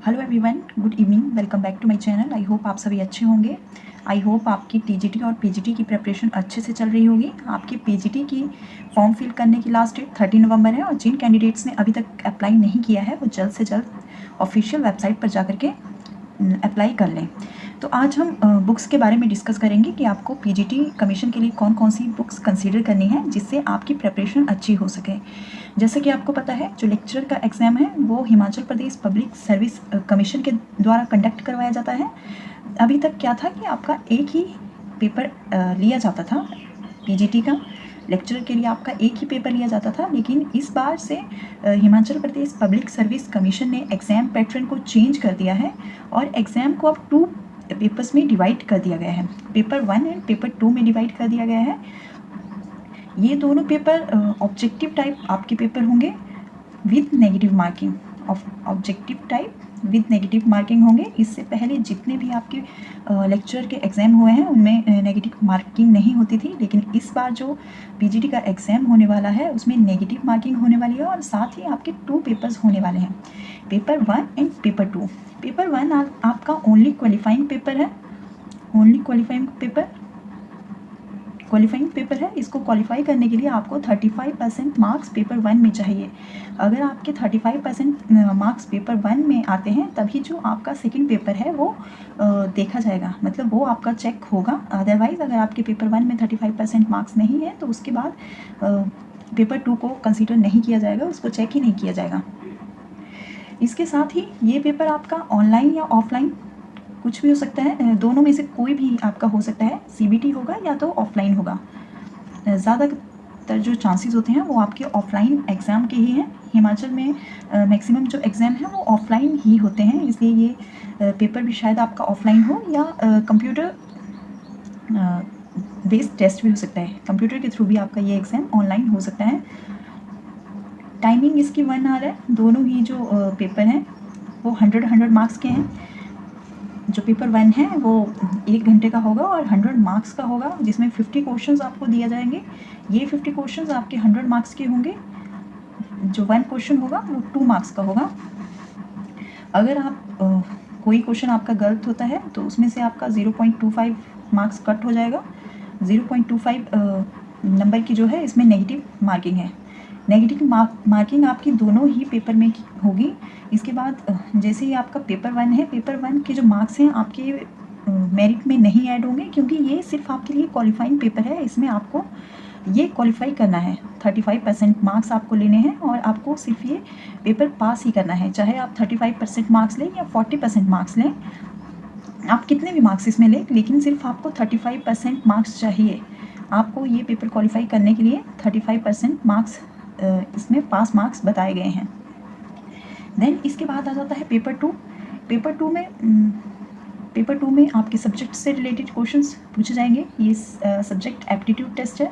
Hello everyone, good evening, welcome back to my channel. I hope आप सभी अच्छे होंगे। आई होप आपकी टीजीटी और पीजीटी की प्रिपरेशन अच्छे से चल रही होगी। आपकी पीजीटी की फॉर्म फिल करने की लास्ट डेट 30 नवंबर है और जिन कैंडिडेट्स ने अभी तक अप्लाई नहीं किया है वो जल्द से जल्द ऑफिशियल वेबसाइट पर जाकर के अप्लाई कर लें। तो आज हम बुक्स के बारे में डिस्कस करेंगे कि आपको पीजीटी कमीशन के लिए कौन कौन सी बुक्स कंसीडर करनी है जिससे आपकी प्रिपरेशन अच्छी हो सके। जैसे कि आपको पता है, जो लेक्चरर का एग्ज़ाम है वो Himachal Pradesh public service commission के द्वारा कंडक्ट करवाया जाता है। अभी तक क्या था कि आपका एक ही पेपर लिया जाता था पीजीटी का। लेक्चरर के लिए आपका एक ही पेपर लिया जाता था, लेकिन इस बार से Himachal Pradesh public service commission ने एग्ज़ाम पैटर्न को चेंज कर दिया है और एग्ज़ाम को अब 2 पेपर्स में डिवाइड कर दिया गया है। पेपर 1 एंड पेपर 2 में डिवाइड कर दिया गया है। ये दोनों पेपर ऑब्जेक्टिव टाइप आपके पेपर होंगे with negative marking. Objective type with negative marking होंगे। इससे पहले जितने भी आपके लेक्चर के एग्ज़ाम हुए हैं उनमें नेगेटिव मार्किंग नहीं होती थी, लेकिन इस बार जो पीजीटी का एग्ज़ाम होने वाला है उसमें नेगेटिव मार्किंग होने वाली है और साथ ही आपके 2 पेपर्स होने वाले हैं, पेपर 1 एंड पेपर 2। पेपर 1 आपका ओनली क्वालिफाइंग पेपर है। ओनली क्वालिफाइंग पेपर है। इसको क्वालिफाई करने के लिए आपको 35% मार्क्स पेपर 1 में चाहिए। अगर आपके 35% मार्क्स पेपर 1 में आते हैं तभी जो आपका सेकंड पेपर है वो देखा जाएगा, मतलब वो आपका चेक होगा। अदरवाइज़ अगर आपके पेपर 1 में 35% मार्क्स नहीं है तो उसके बाद पेपर 2 को कंसीडर नहीं किया जाएगा, उसको चेक ही नहीं किया जाएगा। इसके साथ ही ये पेपर आपका ऑनलाइन या ऑफलाइन कुछ भी हो सकता है, दोनों में से कोई भी आपका हो सकता है। सीबीटी होगा या तो ऑफलाइन होगा। ज़्यादातर जो चांसेस होते हैं वो आपके ऑफलाइन एग्ज़ाम के ही हैं। हिमाचल में मैक्सिमम जो एग्ज़ाम है वो ऑफलाइन ही होते हैं, इसलिए ये पेपर भी शायद आपका ऑफलाइन हो या कंप्यूटर बेस्ड टेस्ट भी हो सकता है। कंप्यूटर के थ्रू भी आपका ये एग्ज़ाम ऑनलाइन हो सकता है। टाइमिंग इसकी 1 आवर है। दोनों ही जो पेपर हैं वो 100 मार्क्स के हैं। जो पेपर 1 है वो 1 घंटे का होगा और 100 मार्क्स का होगा, जिसमें 50 क्वेश्चंस आपको दिए जाएंगे। ये 50 क्वेश्चंस आपके 100 मार्क्स के होंगे। जो 1 क्वेश्चन होगा वो 2 मार्क्स का होगा। अगर आप कोई क्वेश्चन आपका गलत होता है तो उसमें से आपका 0.25 मार्क्स कट हो जाएगा। 0.25 नंबर की जो है इसमें नेगेटिव मार्किंग है। नेगेटिव मार्किंग आपकी दोनों ही पेपर में होगी। इसके बाद जैसे ही आपका पेपर 1 है, पेपर 1 के जो मार्क्स हैं आपके मेरिट में नहीं ऐड होंगे, क्योंकि ये सिर्फ आपके लिए क्वालिफाइंग पेपर है। इसमें आपको ये क्वालिफाई करना है, 35% मार्क्स आपको लेने हैं और आपको सिर्फ ये पेपर पास ही करना है। चाहे आप 35% मार्क्स लें या 40% मार्क्स लें, आप कितने भी मार्क्स इसमें लें, लेकिन सिर्फ आपको 35% मार्क्स चाहिए। आपको ये पेपर क्वालिफाई करने के लिए 35% मार्क्स इसमें पास मार्क्स बताए गए हैं। देन इसके बाद आ जाता है पेपर 2। पेपर 2 में आपके सब्जेक्ट से रिलेटेड क्वेश्चंस पूछे जाएंगे। ये सब्जेक्ट एप्टीट्यूड टेस्ट है।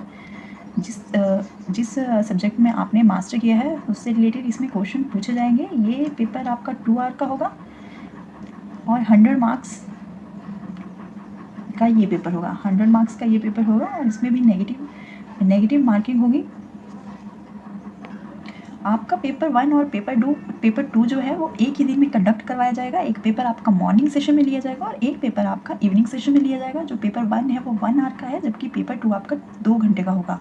जिस सब्जेक्ट में आपने मास्टर किया है उससे रिलेटेड इसमें क्वेश्चन पूछे जाएंगे। ये पेपर आपका 2 आवर का होगा और 100 मार्क्स का ये पेपर होगा। 100 मार्क्स का ये पेपर होगा और इसमें भी नेगेटिव मार्किंग होगी। आपका पेपर 1 और पेपर 2 जो है वो एक ही दिन में कंडक्ट करवाया जाएगा। एक पेपर आपका मॉर्निंग सेशन में लिया जाएगा और एक पेपर आपका इवनिंग सेशन में लिया जाएगा। जो पेपर 1 है वो 1 आवर का है, जबकि पेपर 2 आपका 2 घंटे का होगा।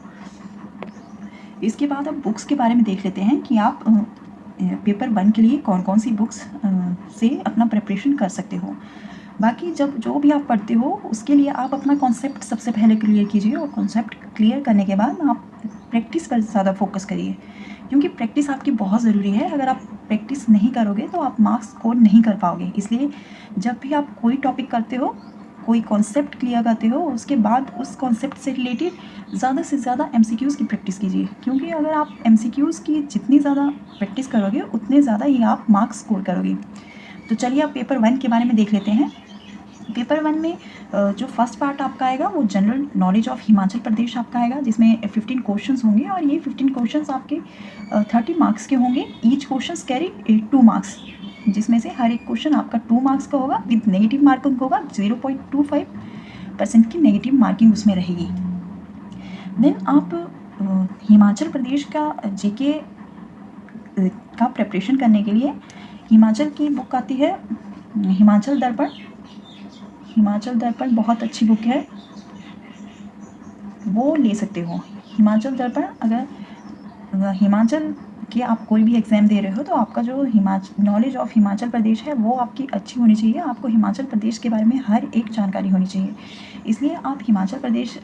इसके बाद अब बुक्स के बारे में देख लेते हैं कि आप पेपर 1 के लिए कौन कौन सी बुक्स से अपना प्रिपरेशन कर सकते हो। बाकी जो भी आप पढ़ते हो उसके लिए आप अपना कॉन्सेप्ट सबसे पहले क्लियर कीजिए और कॉन्सेप्ट क्लियर करने के बाद आप प्रैक्टिस पर ज़्यादा फोकस करिए, क्योंकि प्रैक्टिस आपकी बहुत ज़रूरी है। अगर आप प्रैक्टिस नहीं करोगे तो आप मार्क्स स्कोर नहीं कर पाओगे। इसलिए जब भी आप कोई टॉपिक करते हो, कोई कॉन्सेप्ट क्लियर करते हो, उसके बाद उस कॉन्सेप्ट से रिलेटेड ज़्यादा से ज़्यादा MCQs की प्रैक्टिस कीजिए, क्योंकि अगर आप MCQs की जितनी ज़्यादा प्रैक्टिस करोगे उतने ज़्यादा ही आप मार्क्स स्कोर करोगे। तो चलिए आप पेपर 1 के बारे में देख लेते हैं। पेपर 1 में जो फर्स्ट पार्ट आपका आएगा वो general knowledge of Himachal Pradesh आपका आएगा, जिसमें 15 क्वेश्चंस होंगे और ये 15 क्वेश्चंस आपके 30 मार्क्स के होंगे। ईच क्वेश्चंस कैरी 2 मार्क्स, जिसमें से हर एक क्वेश्चन आपका 2 मार्क्स का होगा। विद नेगेटिव मार्किंग होगा, 0.25% की नेगेटिव मार्किंग उसमें रहेगी। देन आप हिमाचल प्रदेश का जीके का प्रिपरेशन करने के लिए हिमाचल की बुक आती है हिमाचल दर्पण। हिमाचल दर्पण बहुत अच्छी बुक है, वो ले सकते हो। हिमाचल दर्पण, अगर हिमाचल के आप कोई भी एग्ज़ाम दे रहे हो तो आपका जो नॉलेज ऑफ हिमाचल प्रदेश है वो आपकी अच्छी होनी चाहिए। आपको हिमाचल प्रदेश के बारे में हर एक जानकारी होनी चाहिए। इसलिए आप हिमाचल प्रदेश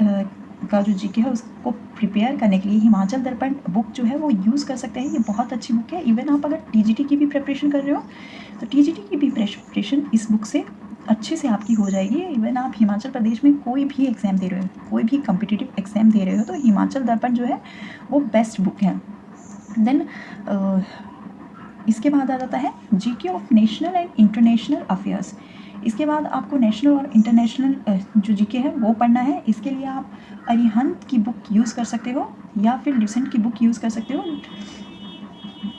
का जो जीके है उसको प्रिपेयर करने के लिए हिमाचल दर्पण बुक जो है वो यूज़ कर सकते हैं। ये बहुत अच्छी बुक है। इवन आप अगर टीजीटी की भी प्रिपरेशन कर रहे हो तो टीजीटी की भी प्रिपरेशन इस बुक से अच्छे से आपकी हो जाएगी। इवन आप हिमाचल प्रदेश में कोई भी एग्ज़ाम दे रहे हो, कोई भी कॉम्पिटिटिव एग्ज़ाम दे रहे हो तो हिमाचल दर्पण जो है वो बेस्ट बुक है। देन इसके बाद आ जाता है GK of national and international affairs. इसके बाद आपको नेशनल और इंटरनेशनल जो जीके है वो पढ़ना है। इसके लिए आप अरिहंत की बुक यूज़ कर सकते हो या फिर ल्यूसेंट की बुक यूज़ कर सकते हो।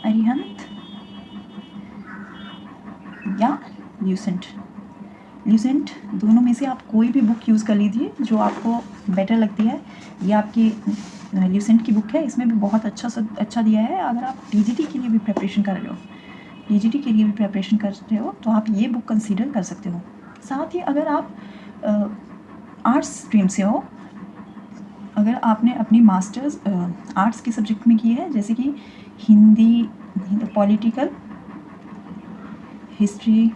अरिहंत या ल्यूसेंट दोनों में से आप कोई भी बुक यूज़ कर लीजिए जो आपको बेटर लगती है। ये आपकी ल्यूसेंट की बुक है, इसमें भी बहुत अच्छा दिया है। अगर आप टीजीटी के लिए भी प्रिपरेशन कर रहे हो तो आप ये बुक कंसीडर कर सकते हो। साथ ही अगर आप आर्ट्स स्ट्रीम से हो, अगर आपने अपनी मास्टर्स आर्ट्स के सब्जेक्ट में की है जैसे कि हिंदी, पॉलिटिकल, हिस्ट्री,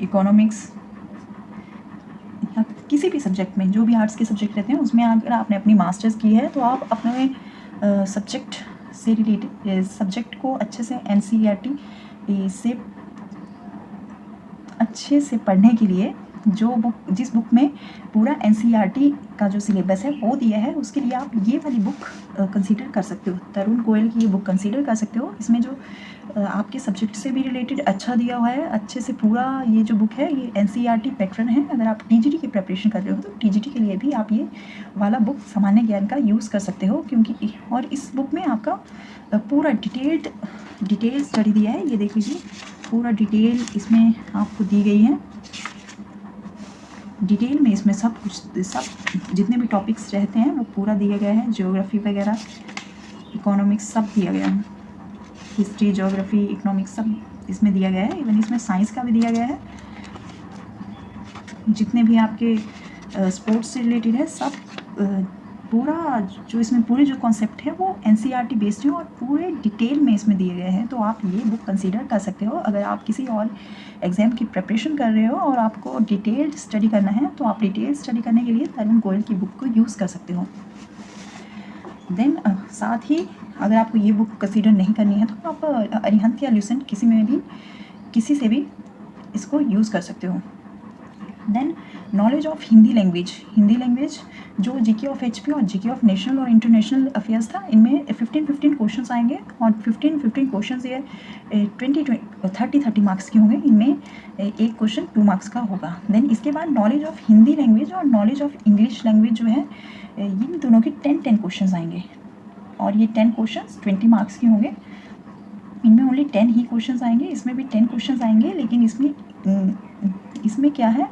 इकोनॉमिक्स या किसी भी सब्जेक्ट में, जो भी आर्ट्स के सब्जेक्ट रहते हैं उसमें अगर आपने अपनी मास्टर्स की है तो आप अपने सब्जेक्ट से रिलेटेड सब्जेक्ट को अच्छे से एनसीईआरटी से अच्छे से पढ़ने के लिए जिस बुक में पूरा एनसीईआरटी का जो सिलेबस है वो दिया है उसके लिए आप ये वाली बुक कंसीडर कर सकते हो। तरुण गोयल की ये बुक कंसीडर कर सकते हो। इसमें जो आपके सब्जेक्ट से भी रिलेटेड अच्छा दिया हुआ है, अच्छे से पूरा ये जो बुक है ये एनसीईआरटी पैटर्न है। अगर आप टीजीटी की प्रिपरेशन कर रहे हो तो टीजीटी के लिए भी आप ये वाला बुक सामान्य ज्ञान का यूज़ कर सकते हो, क्योंकि और इस बुक में आपका पूरा डिटेल स्टडी दिया है। ये देख लीजिए, पूरा डिटेल इसमें आपको दी गई है। डिटेल में इसमें सब जितने भी टॉपिक्स रहते हैं वो पूरा दिया गया है। ज्योग्राफी वगैरह, इकोनॉमिक्स सब दिया गया है। हिस्ट्री, ज्योग्राफी, इकोनॉमिक्स सब इसमें दिया गया है। इवन इसमें साइंस का भी दिया गया है। जितने भी आपके स्पोर्ट्स से रिलेटेड है सब पूरा जो इसमें पूरे जो कॉन्सेप्ट है वो एनसीईआरटी बेस्ड है और पूरे डिटेल में इसमें दिए गए हैं। तो आप ये बुक कंसीडर कर सकते हो। अगर आप किसी और एग्ज़ाम की प्रिपरेशन कर रहे हो और आपको डिटेल्ड स्टडी करना है तो आप डिटेल स्टडी करने के लिए तरुण गोयल की बुक को यूज़ कर सकते हो। देन साथ ही अगर आपको ये बुक कंसीडर नहीं करनी है तो आप अरिहंत या ल्यूसेंट किसी से भी इसको यूज़ कर सकते हो। Then knowledge of Hindi language जो जीके ऑफ एचपी और जीके ऑफ नेशनल और इंटरनेशनल अफेयर्स था, इनमें 15 क्वेश्चंस आएंगे और 15 क्वेश्चंस ये 30 मार्क्स के होंगे। इनमें एक क्वेश्चन 2 मार्क्स का होगा। देन इसके बाद नॉलेज ऑफ हिंदी लैंग्वेज और नॉलेज ऑफ इंग्लिश लैंग्वेज जो है इन दोनों के 10 क्वेश्चंस आएंगे और ये 10 क्वेश्चंस 20 मार्क्स के होंगे। इनमें ओनली 10 ही क्वेश्चंस आएंगे, इसमें भी 10 क्वेश्चंस आएंगे, लेकिन इसमें क्या है,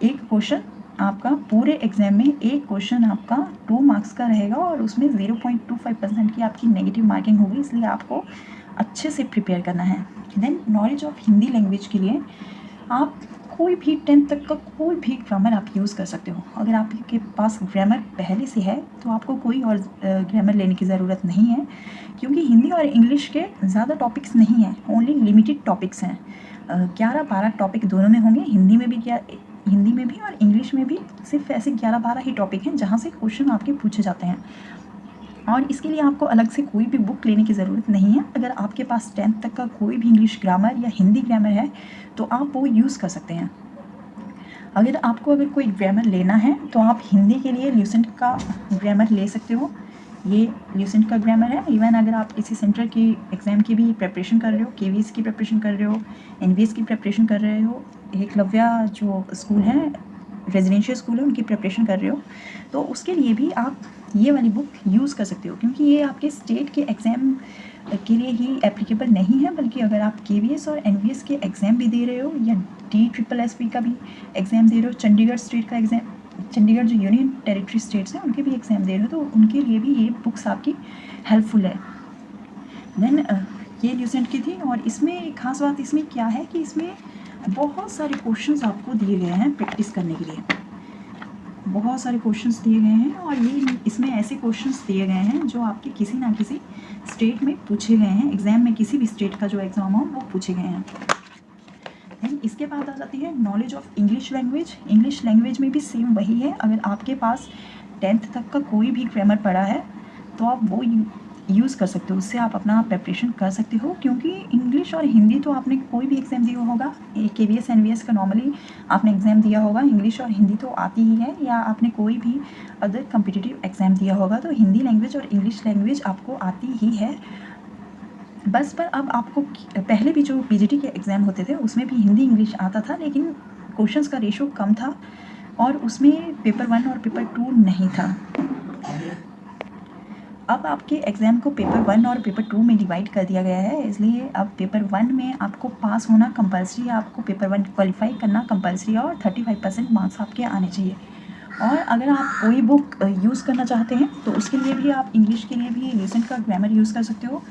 एक क्वेश्चन आपका पूरे एग्जाम में एक क्वेश्चन आपका 2 मार्क्स का रहेगा और उसमें 0.25% की आपकी नेगेटिव मार्किंग होगी, इसलिए आपको अच्छे से प्रिपेयर करना है। Then knowledge of Hindi language के लिए आप कोई भी 10th तक का कोई भी ग्रामर आप यूज़ कर सकते हो। अगर आपके पास ग्रामर पहले से है तो आपको कोई और ग्रामर लेने की ज़रूरत नहीं है, क्योंकि हिंदी और इंग्लिश के ज़्यादा टॉपिक्स नहीं हैं, ओनली लिमिटेड टॉपिक्स हैं। 11-12 टॉपिक दोनों में होंगे, हिंदी में भी और इंग्लिश में भी सिर्फ ऐसे 11-12 ही टॉपिक हैं जहाँ से क्वेश्चन आपके पूछे जाते हैं और इसके लिए आपको अलग से कोई भी बुक लेने की ज़रूरत नहीं है। अगर आपके पास 10th तक का कोई भी इंग्लिश ग्रामर या हिंदी ग्रामर है तो आप वो यूज़ कर सकते हैं। अगर कोई ग्रामर लेना है तो आप हिंदी के लिए ल्यूसेंट का ग्रामर ले सकते हो। ये ल्यूसेंट का ग्रामर है। इवन अगर आप किसी सेंटर की एग्ज़ाम की भी प्रिपरेशन कर रहे हो, केवीएस की प्रिपरेशन कर रहे हो, एनवीएस की प्रिपरेशन कर रहे हो, एकलव्य जो स्कूल है रेजिडेंशियल स्कूल है उनकी प्रिपरेशन कर रहे हो, तो उसके लिए भी आप ये वाली बुक यूज़ कर सकते हो, क्योंकि ये आपके स्टेट के एग्ज़ाम के लिए ही एप्लीकेबल नहीं है, बल्कि अगर आप केवीएस और एनवीएस के एग्ज़ाम भी दे रहे हो या DSSB का भी एग्ज़ाम दे रहे हो, चंडीगढ़ स्टेट का एग्ज़ाम, चंडीगढ़ जो यूनियन टेरिटरी स्टेट्स हैं उनके भी एग्ज़ाम दे रहे हो, तो उनके लिए भी ये बुक्स आपकी हेल्पफुल है। देन ये ल्यूसेंट की थी। और इसमें एक खास बात इसमें क्या है कि इसमें बहुत सारे क्वेश्चंस आपको दिए गए हैं प्रैक्टिस करने के लिए, बहुत सारे क्वेश्चंस दिए गए हैं। और ये इसमें ऐसे क्वेश्चंस दिए गए हैं जो आपके किसी ना किसी स्टेट में पूछे गए हैं, एग्ज़ाम में किसी भी स्टेट का जो एग्ज़ाम हो वो पूछे गए हैं। देन इसके बाद आ जाती है knowledge of English language. English language में भी सेम वही है। अगर आपके पास 10th तक का कोई भी ग्रामर पढ़ा है तो आप वो यूज़ कर सकते हो, उससे आप अपना प्रिपरेशन कर सकते हो। क्योंकि इंग्लिश और हिंदी तो आपने कोई भी एग्ज़ाम दिया होगा, KVS NVS का नॉर्मली आपने एग्ज़ाम दिया होगा, इंग्लिश और हिंदी तो आती ही है, या आपने कोई भी अदर कम्पिटिटिव एग्ज़ाम दिया होगा तो हिंदी लैंग्वेज और इंग्लिश लैंग्वेज आपको आती ही है। बस पर अब आपको पहले भी जो PGT के एग्ज़ाम होते थे उसमें भी हिंदी इंग्लिश आता था, लेकिन क्वेश्चंस का रेशो कम था और उसमें पेपर 1 और पेपर 2 नहीं था। अब आपके एग्ज़ाम को पेपर 1 और पेपर 2 में डिवाइड कर दिया गया है, इसलिए अब पेपर 1 में आपको पास होना कंपलसरी है, आपको पेपर 1 क्वालिफाई करना कंपलसरी है और 35% मार्क्स आपके आने चाहिए। और अगर आप कोई बुक यूज़ करना चाहते हैं तो उसके लिए भी आप इंग्लिश के लिए भी ल्यूसेंट का ग्रामर यूज़ कर सकते हो,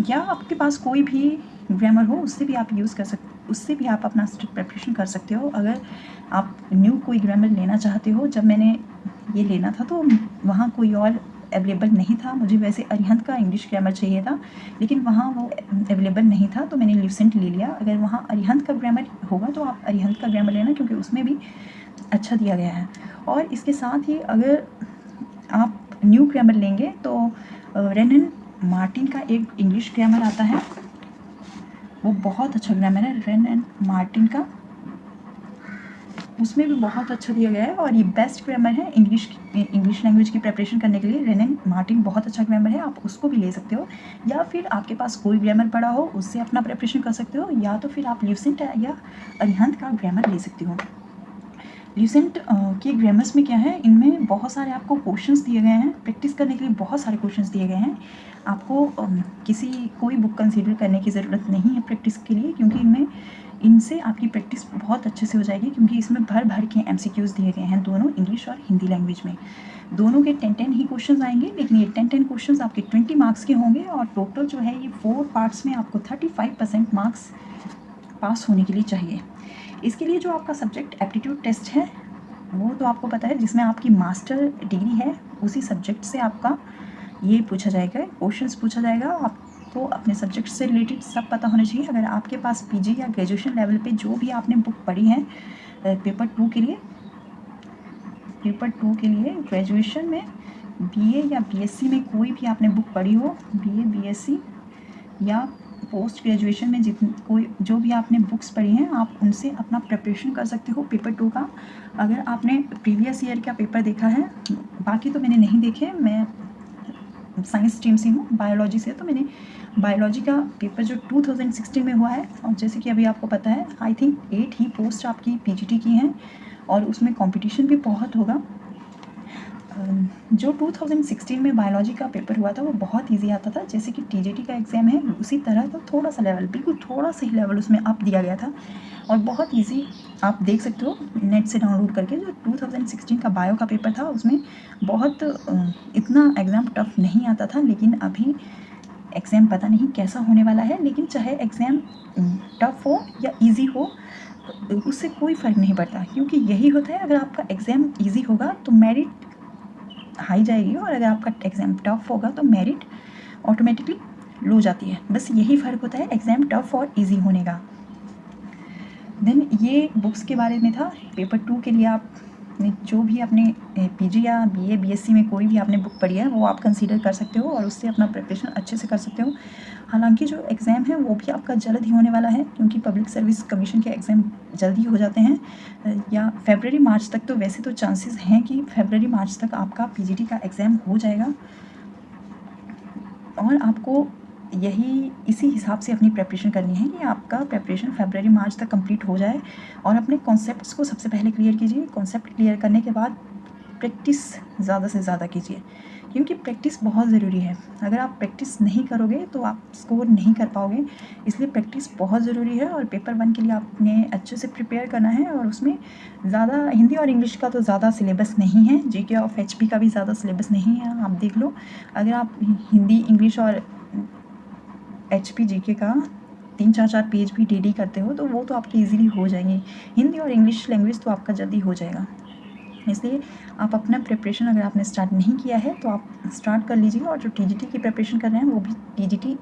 या आपके पास कोई भी ग्रामर हो उससे भी आप उससे भी आप अपना प्रिपरेशन कर सकते हो। अगर आप न्यू कोई ग्रामर लेना चाहते हो, जब मैंने ये लेना था तो वहाँ कोई और अवेलेबल नहीं था, मुझे वैसे अरिहंत का इंग्लिश ग्रामर चाहिए था लेकिन वहाँ वो अवेलेबल नहीं था तो मैंने ल्यूसेंट ले लिया। अगर वहाँ अरिहंत का ग्रामर होगा तो आप अरिहंत का ग्रामर लेना, क्योंकि उसमें भी अच्छा दिया गया है। और इसके साथ ही अगर आप न्यू ग्रामर लेंगे तो रेनन मार्टिन का एक इंग्लिश ग्रामर आता है, वो बहुत अच्छा ग्रामर है रेनन मार्टिन का, उसमें भी बहुत अच्छा दिया गया है और ये बेस्ट ग्रामर है इंग्लिश लैंग्वेज की प्रिपरेशन करने के लिए। रेनन मार्टिन बहुत अच्छा ग्रामर है, आप उसको भी ले सकते हो, या फिर आपके पास कोई ग्रामर पड़ा हो उससे अपना प्रिपरेशन कर सकते हो, या तो फिर आप ल्यूसेंट या अरिहंत का ग्रामर ले सकते हो। ल्यूसेंट के ग्रामर्स में क्या है, इनमें बहुत सारे आपको क्वेश्चंस दिए गए हैं, प्रैक्टिस करने के लिए बहुत सारे क्वेश्चंस दिए गए हैं। आपको कोई बुक कंसीडर करने की ज़रूरत नहीं है प्रैक्टिस के लिए, क्योंकि इनसे आपकी प्रैक्टिस बहुत अच्छे से हो जाएगी, क्योंकि इसमें भर भर के MCQs दिए गए हैं दोनों इंग्लिश और हिंदी लैंग्वेज में। दोनों के 10-10 ही क्वेश्चंस आएंगे, लेकिन ये 10-10 क्वेश्चंस आपके 20 मार्क्स के होंगे और टोटल जो है ये 4 पार्ट्स में आपको 35% मार्क्स पास होने के लिए चाहिए। इसके लिए जो आपका सब्जेक्ट एप्टीट्यूड टेस्ट है वो तो आपको पता है, जिसमें आपकी मास्टर डिग्री है उसी सब्जेक्ट से आपका ये पूछा जाएगा, क्वेश्चंस पूछा जाएगा। आपको अपने सब्जेक्ट से रिलेटेड सब पता होना चाहिए। अगर आपके पास PG या ग्रेजुएशन लेवल पे जो भी आपने बुक पढ़ी है पेपर 2 के लिए ग्रेजुएशन में BA या BSc में कोई भी आपने बुक पढ़ी हो, BA BSc या पोस्ट ग्रेजुएशन में जो भी आपने बुक्स पढ़ी हैं आप उनसे अपना प्रिपरेशन कर सकते हो पेपर 2 का। अगर आपने प्रीवियस ईयर का पेपर देखा है, बाकी तो मैंने नहीं देखे, मैं साइंस स्ट्रीम से हूँ, बायोलॉजी से, तो मैंने बायोलॉजी का पेपर जो 2016 में हुआ है, और जैसे कि अभी आपको पता है आई थिंक 8 ही पोस्ट आपकी PGT की हैं और उसमें कंपटीशन भी बहुत होगा। जो 2016 में बायोलॉजी का पेपर हुआ था वो बहुत इजी आता था, जैसे कि TGT का एग्ज़ाम है उसी तरह था, थोड़ा सा लेवल, बिल्कुल थोड़ा सा ही लेवल उसमें अप दिया गया था और बहुत इजी, आप देख सकते हो नेट से डाउनलोड करके। जो 2016 का बायो का पेपर था उसमें बहुत इतना एग्ज़ाम टफ नहीं आता था, लेकिन अभी एग्ज़ाम पता नहीं कैसा होने वाला है। लेकिन चाहे एग्ज़ाम टफ हो या ईजी हो उससे कोई फ़र्क नहीं पड़ता, क्योंकि यही होता है, अगर आपका एग्ज़ाम ईजी होगा तो मेरिट हाई जाएगी और अगर आपका एग्ज़ाम टफ होगा तो मेरिट ऑटोमेटिकली लो जाती है। बस यही फ़र्क होता है एग्ज़ाम टफ और इजी होने का। देन ये बुक्स के बारे में था। पेपर 2 के लिए आप जो भी अपने PG या BA BSc में कोई भी आपने बुक पढ़ी है वो आप कंसीडर कर सकते हो और उससे अपना प्रिपरेशन अच्छे से कर सकते हो। हालांकि जो एग्ज़ाम है वो भी आपका जल्द ही होने वाला है, क्योंकि पब्लिक सर्विस कमीशन के एग्ज़ाम जल्दी हो जाते हैं, या फरवरी मार्च तक, तो वैसे तो चांसेस हैं कि फरवरी मार्च तक आपका PGT का एग्ज़ाम हो जाएगा और आपको इसी हिसाब से अपनी प्रिपरेशन करनी है कि आपका प्रिपरेशन फरवरी मार्च तक कंप्लीट हो जाए। और अपने कॉन्सेप्ट्स को सबसे पहले क्लियर कीजिए। कॉन्सेप्ट क्लियर करने के बाद प्रैक्टिस ज़्यादा से ज़्यादा कीजिए, क्योंकि प्रैक्टिस बहुत ज़रूरी है। अगर आप प्रैक्टिस नहीं करोगे तो आप स्कोर नहीं कर पाओगे, इसलिए प्रैक्टिस बहुत ज़रूरी है। और पेपर 1 के लिए आपने अच्छे से प्रिपेयर करना है और उसमें ज़्यादा हिंदी और इंग्लिश का तो ज़्यादा सिलेबस नहीं है, GK ऑफ HP का भी ज़्यादा सिलेबस नहीं है, आप देख लो। अगर आप हिंदी इंग्लिश और HP GK का 3-4 पेज भी डेली करते हो तो वो तो आपके इजीली हो जाएंगे। हिंदी और इंग्लिश लैंग्वेज तो आपका जल्दी हो जाएगा। इसलिए आप अपना प्रिपरेशन अगर आपने स्टार्ट नहीं किया है तो आप स्टार्ट कर लीजिए, और जो TGT की प्रिपरेशन कर रहे हैं वो भी TGT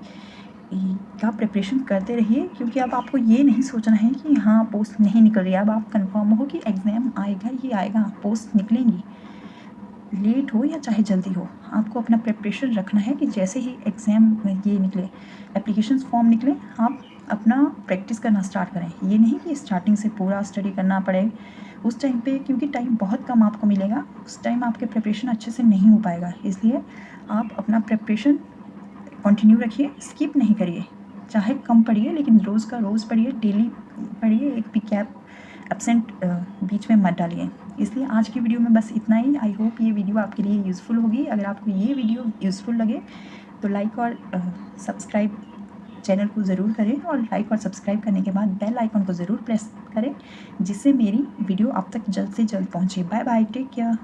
का प्रिपरेशन करते रहिए, क्योंकि अब आपको ये नहीं सोचना है कि हाँ पोस्ट नहीं निकल रही है। अब आप कंफर्म हो कि एग्ज़ाम आएगा ही आएगा, पोस्ट निकलेंगी, लेट हो या चाहे जल्दी हो। आपको अपना प्रिपरेशन रखना है कि जैसे ही एग्ज़ाम ये निकले, एप्लीकेशन फॉर्म निकले, आप अपना प्रैक्टिस करना स्टार्ट करें। ये नहीं कि स्टार्टिंग से पूरा स्टडी करना पड़े उस टाइम पे, क्योंकि टाइम बहुत कम आपको मिलेगा, उस टाइम आपके प्रिपरेशन अच्छे से नहीं हो पाएगा। इसलिए आप अपना प्रिपरेशन कंटिन्यू रखिए, स्किप नहीं करिए, चाहे कम पढ़िए लेकिन रोज़ का रोज़ पढ़िए, डेली पढ़िए, एक भी गैप एब्सेंट बीच में मत डालिए। इसलिए आज की वीडियो में बस इतना ही। आई होप ये वीडियो आपके लिए यूज़फुल होगी। अगर आपको ये वीडियो यूज़फुल लगे तो लाइक और सब्सक्राइब चैनल को ज़रूर करें, और लाइक और सब्सक्राइब करने के बाद बेल आइकन को ज़रूर प्रेस करें, जिससे मेरी वीडियो आप तक जल्द से जल्द पहुँचे। Bye bye, take care.